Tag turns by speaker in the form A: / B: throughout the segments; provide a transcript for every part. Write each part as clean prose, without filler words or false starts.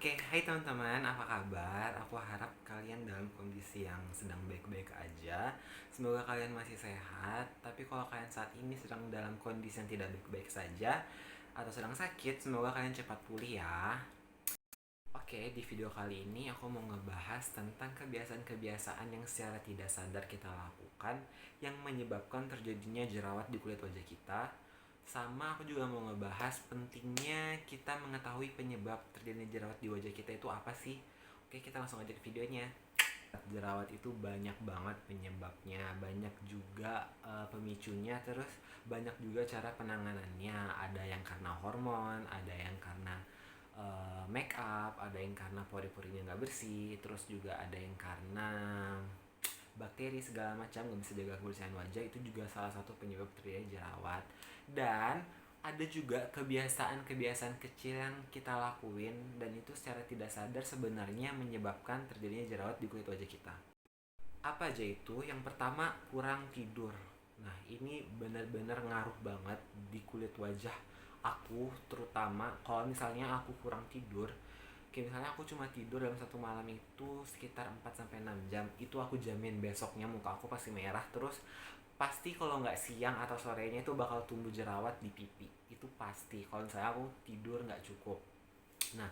A: Oke, hai teman-teman, apa kabar? Aku harap kalian dalam kondisi yang sedang baik-baik aja. Semoga kalian masih sehat. Tapi kalau kalian saat ini sedang dalam kondisi yang tidak baik-baik saja atau sedang sakit, semoga kalian cepat pulih ya. Oke, di video kali ini aku mau ngebahas tentang kebiasaan-kebiasaan yang secara tidak sadar kita lakukan yang menyebabkan terjadinya jerawat di kulit wajah kita. Sama aku juga mau ngebahas pentingnya kita mengetahui penyebab terjadinya jerawat di wajah kita itu apa sih. Oke, kita langsung aja ke videonya. Jerawat itu banyak banget penyebabnya, banyak juga pemicunya, terus banyak juga cara penanganannya. Ada yang karena hormon, ada yang karena make up, ada yang karena pori-porinya nggak bersih, terus juga ada yang karena bakteri segala macam nggak bisa jaga kebersihan wajah. Itu juga salah satu penyebab terjadinya jerawat. Dan ada juga kebiasaan-kebiasaan kecil yang kita lakuin dan itu secara tidak sadar sebenarnya menyebabkan terjadinya jerawat di kulit wajah kita. Apa aja itu? Yang pertama, kurang tidur. Nah, ini benar-benar ngaruh banget di kulit wajah aku, terutama kalau misalnya aku kurang tidur. Kayak misalnya aku cuma tidur dalam satu malam itu sekitar 4 sampai 6 jam, itu aku jamin besoknya muka aku pasti merah, terus pasti kalau nggak siang atau sorenya itu bakal tumbuh jerawat di pipi. Itu pasti kalau misalnya aku tidur nggak cukup. Nah,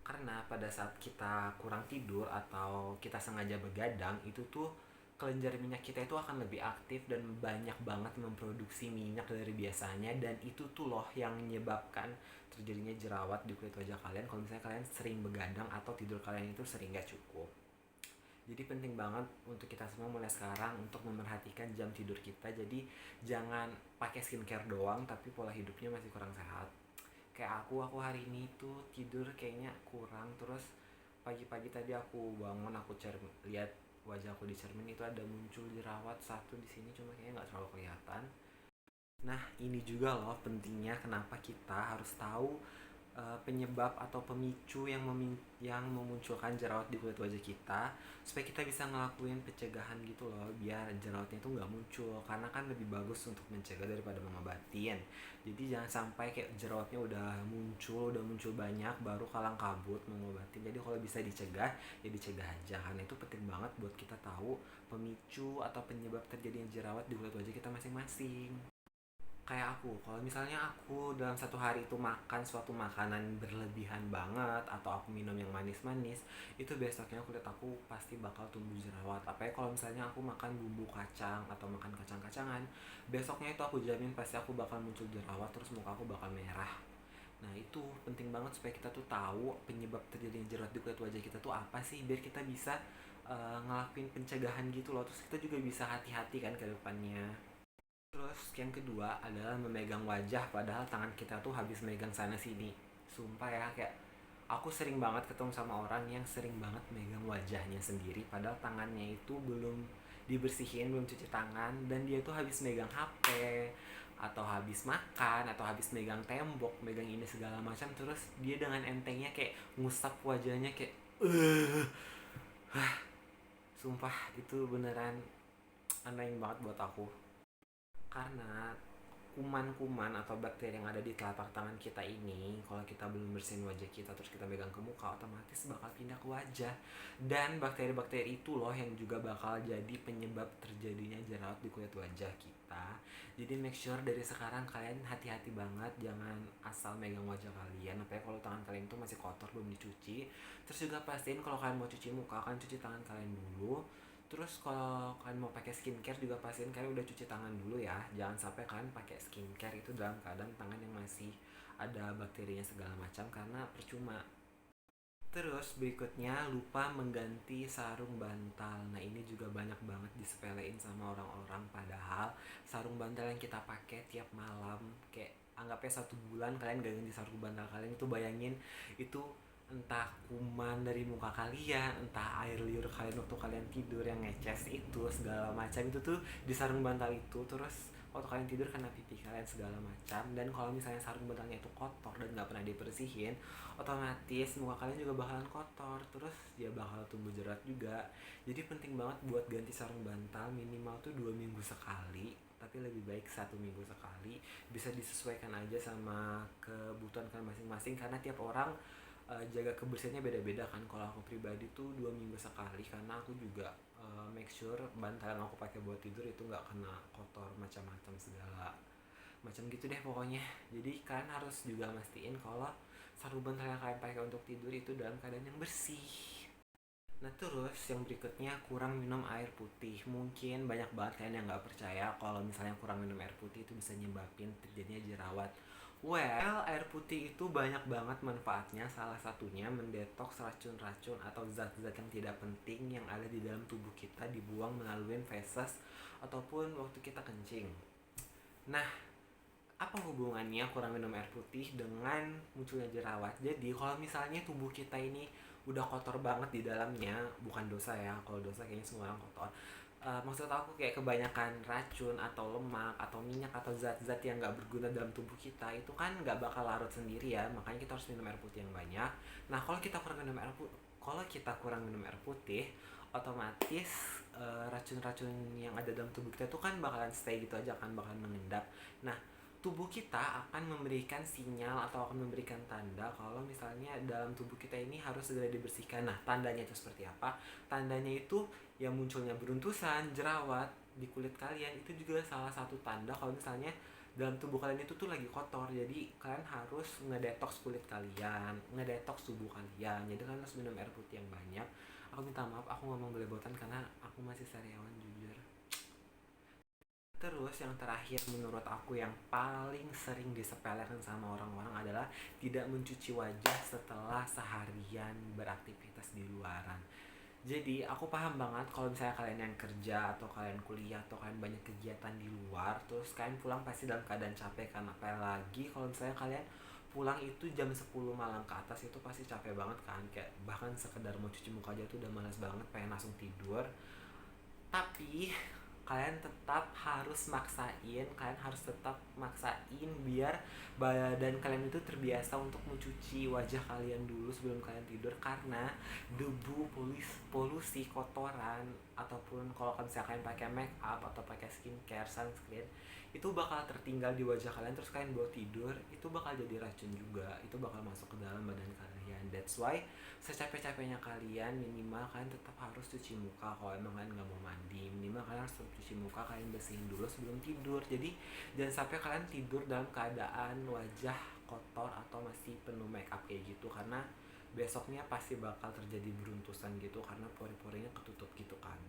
A: karena pada saat kita kurang tidur atau kita sengaja begadang, itu tuh kelenjar minyak kita itu akan lebih aktif dan banyak banget memproduksi minyak dari biasanya, dan itu tuh loh yang menyebabkan terjadinya jerawat di kulit wajah kalian kalau misalnya kalian sering begadang atau tidur kalian itu sering gak cukup. Jadi penting banget untuk kita semua mulai sekarang untuk memerhatikan jam tidur kita. Jadi jangan pakai skincare doang tapi pola hidupnya masih kurang sehat. Kayak aku hari ini tuh tidur kayaknya kurang, terus pagi-pagi tadi aku bangun, aku lihat wajah aku di cermin, itu ada muncul jerawat satu di sini, cuma kayaknya nggak terlalu kelihatan. Nah, ini juga loh pentingnya kenapa kita harus tahu penyebab atau pemicu yang memunculkan jerawat di kulit wajah kita, supaya kita bisa ngelakuin pencegahan gitu loh, biar jerawatnya itu nggak muncul, karena kan lebih bagus untuk mencegah daripada mengobatin. Jadi jangan sampai kayak jerawatnya udah muncul banyak baru kalang kabut mengobatin. Jadi kalau bisa dicegah ya dicegah aja, karena itu penting banget buat kita tahu pemicu atau penyebab terjadinya jerawat di kulit wajah kita masing-masing. Kayak aku, kalau misalnya aku dalam satu hari itu makan suatu makanan berlebihan banget atau aku minum yang manis-manis, itu besoknya kulit aku pasti bakal tumbuh jerawat. Apalagi kalau misalnya aku makan bumbu kacang atau makan kacang-kacangan, besoknya itu aku jamin pasti aku bakal muncul jerawat, terus muka aku bakal merah. Nah, itu penting banget supaya kita tuh tahu penyebab terjadinya jerawat di kulit wajah kita tuh apa sih, biar kita bisa ngelakuin pencegahan gitu loh. Terus kita juga bisa hati-hati kan ke depannya. Terus yang kedua adalah memegang wajah padahal tangan kita tuh habis megang sana sini. Sumpah ya, kayak aku sering banget ketemu sama orang yang sering banget megang wajahnya sendiri padahal tangannya itu belum dibersihin, belum cuci tangan, dan dia tuh habis megang HP atau habis makan atau habis megang tembok, megang ini segala macam, terus dia dengan entengnya kayak ngusap wajahnya kayak eh sumpah itu beneran aneh banget buat aku. Karena kuman-kuman atau bakteri yang ada di telapak tangan kita ini, kalau kita belum bersihin wajah kita terus kita pegang ke muka, otomatis bakal pindah ke wajah. Dan bakteri-bakteri itu loh yang juga bakal jadi penyebab terjadinya jerawat di kulit wajah kita. Jadi make sure dari sekarang kalian hati-hati banget, jangan asal megang wajah kalian, apalagi kalau tangan kalian itu masih kotor belum dicuci. Terus juga pastiin kalau kalian mau cuci muka, kalian cuci tangan kalian dulu. Terus kalau kalian mau pakai skincare juga pastiin kalian udah cuci tangan dulu ya. Jangan sampai kalian pakai skincare itu dalam keadaan tangan yang masih ada bakterinya segala macam, karena percuma. Terus berikutnya lupa mengganti sarung bantal. Nah, ini juga banyak banget disepelein sama orang-orang, padahal sarung bantal yang kita pakai tiap malam, kayak anggapnya 1 bulan kalian gak ganti sarung bantal kalian, itu bayangin itu entah kuman dari muka kalian, entah air liur kalian waktu kalian tidur yang ngeces itu segala macam, itu tuh di sarung bantal itu. Terus waktu kalian tidur kena pipi kalian segala macam, dan kalau misalnya sarung bantalnya itu kotor dan nggak pernah dibersihin, otomatis muka kalian juga bakalan kotor, terus dia bakal tumbuh jerawat juga. Jadi penting banget buat ganti sarung bantal minimal tuh 2 minggu sekali, tapi lebih baik 1 minggu sekali. Bisa disesuaikan aja sama kebutuhan kalian masing-masing, karena tiap orang jaga kebersihannya beda-beda kan. Kalau aku pribadi tuh 2 minggu sekali, karena aku juga make sure bantalan aku pakai buat tidur itu nggak kena kotor macam-macam segala macam gitu deh pokoknya. Jadi kalian harus juga mastiin kalau sarung bantal yang kalian pakai untuk tidur itu dalam keadaan yang bersih. Nah terus yang berikutnya, kurang minum air putih. Mungkin banyak banget kalian yang nggak percaya kalau misalnya kurang minum air putih itu bisa nyebabin terjadinya jerawat. Well, air putih itu banyak banget manfaatnya. Salah satunya mendetoks racun-racun atau zat-zat yang tidak penting yang ada di dalam tubuh kita, dibuang melalui feses ataupun waktu kita kencing. Nah, apa hubungannya kurang minum air putih dengan munculnya jerawat? Jadi kalau misalnya tubuh kita ini udah kotor banget di dalamnya, bukan dosa ya, kalau dosa kayaknya semua orang kotor. Maksud aku kayak kebanyakan racun atau lemak atau minyak atau zat-zat yang nggak berguna dalam tubuh kita itu kan nggak bakal larut sendiri ya, makanya kita harus minum air putih yang banyak. Nah kalau kita kurang minum air putih otomatis racun-racun yang ada dalam tubuh kita tuh kan bakalan stay gitu aja kan, bakalan mengendap. Nah tubuh kita akan memberikan sinyal atau akan memberikan tanda kalau misalnya dalam tubuh kita ini harus segera dibersihkan. Nah, tandanya itu seperti apa? Tandanya itu yang munculnya beruntusan, jerawat di kulit kalian itu juga salah satu tanda kalau misalnya dalam tubuh kalian itu tuh lagi kotor. Jadi kalian harus ngedetoks kulit kalian, ngedetoks tubuh kalian. Jadi kalian harus minum air putih yang banyak. Aku minta maaf aku ngomong belepotan karena aku masih sariawan jujur. Terus yang terakhir menurut aku yang paling sering disepelekan sama orang-orang adalah tidak mencuci wajah setelah seharian beraktivitas di luaran. Jadi aku paham banget kalau misalnya kalian yang kerja atau kalian kuliah atau kalian banyak kegiatan di luar, terus kalian pulang pasti dalam keadaan capek kan. Apalagi kalau misalnya kalian pulang itu jam 10 malam ke atas, itu pasti capek banget kan. Kayak bahkan sekedar mau cuci muka aja tuh udah malas banget, pengen langsung tidur. Tapi kalian harus tetap maksain biar badan kalian itu terbiasa untuk mencuci wajah kalian dulu sebelum kalian tidur, karena debu, polusi, kotoran ataupun kalau misalnya kalian pakai make up atau pakai skincare, sunscreen itu bakal tertinggal di wajah kalian, terus kalian bawa tidur itu bakal jadi racun juga, itu bakal masuk ke dalam badan kalian. That's why secapek-capeknya kalian minimal kalian tetap harus cuci muka. Kalau emang kalian nggak mau mandi, minimal kalian harus tetap cuci muka, kalian bersihin dulu sebelum tidur. Jadi jangan sampai kalian tidur dalam keadaan wajah kotor atau masih penuh make up kayak gitu, karena besoknya pasti bakal terjadi beruntusan gitu karena pori-porinya ketutup gitu kan.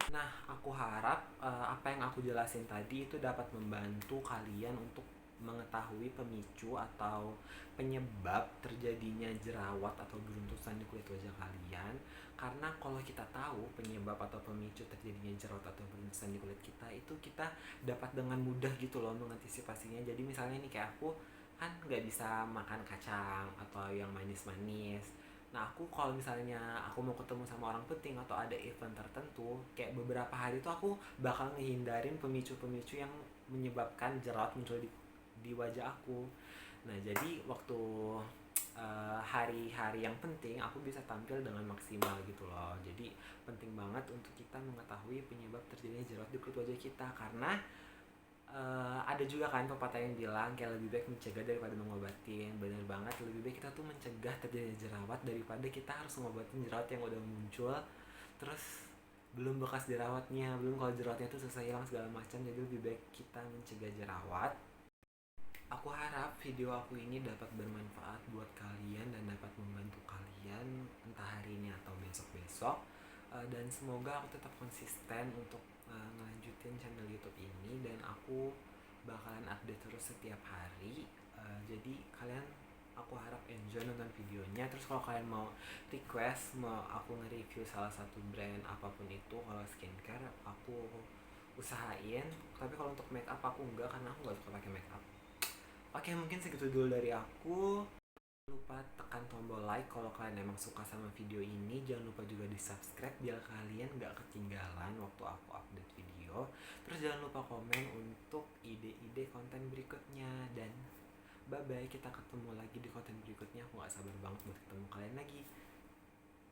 A: Nah, aku harap apa yang aku jelasin tadi itu dapat membantu kalian untuk mengetahui pemicu atau penyebab terjadinya jerawat atau beruntusan di kulit wajah kalian. Karena kalau kita tahu penyebab atau pemicu terjadinya jerawat atau beruntusan di kulit kita, itu kita dapat dengan mudah gitu loh mengantisipasinya. Jadi misalnya nih kayak aku kan nggak bisa makan kacang atau yang manis-manis. Nah aku kalau misalnya aku mau ketemu sama orang penting atau ada event tertentu, kayak beberapa hari itu aku bakal ngehindarin pemicu-pemicu yang menyebabkan jerawat muncul di wajah aku. Nah jadi waktu hari-hari yang penting aku bisa tampil dengan maksimal gitu loh. Jadi penting banget untuk kita mengetahui penyebab terjadinya jerawat di kulit wajah kita, karena ada juga kan pepatah yang bilang kayak lebih baik mencegah daripada mengobatin. Bener banget, lebih baik kita tuh mencegah terjadi jerawat daripada kita harus ngobatin jerawat yang udah muncul terus belum bekas jerawatnya, belum kalau jerawatnya tuh susah hilang segala macam. Jadi lebih baik kita mencegah jerawat. Aku harap video aku ini dapat bermanfaat buat kalian dan dapat membantu kalian entah hari ini atau besok-besok. Dan semoga aku tetap konsisten untuk ngelanjutin channel YouTube ini, dan aku bakalan update terus setiap hari. Jadi kalian, aku harap enjoy nonton videonya. Terus kalau kalian mau request mau aku nge-review salah satu brand apapun itu, kalau skincare aku usahain. Tapi kalau untuk make up aku enggak, karena aku nggak suka pakai make up. Oke, mungkin segitu dulu dari aku. Jangan lupa tekan tombol like kalau kalian emang suka sama video ini. Jangan lupa juga di subscribe biar kalian gak ketinggalan waktu aku update video. Terus jangan lupa komen untuk ide-ide konten berikutnya. Dan bye bye, kita ketemu lagi di konten berikutnya. Aku gak sabar banget buat ketemu kalian lagi.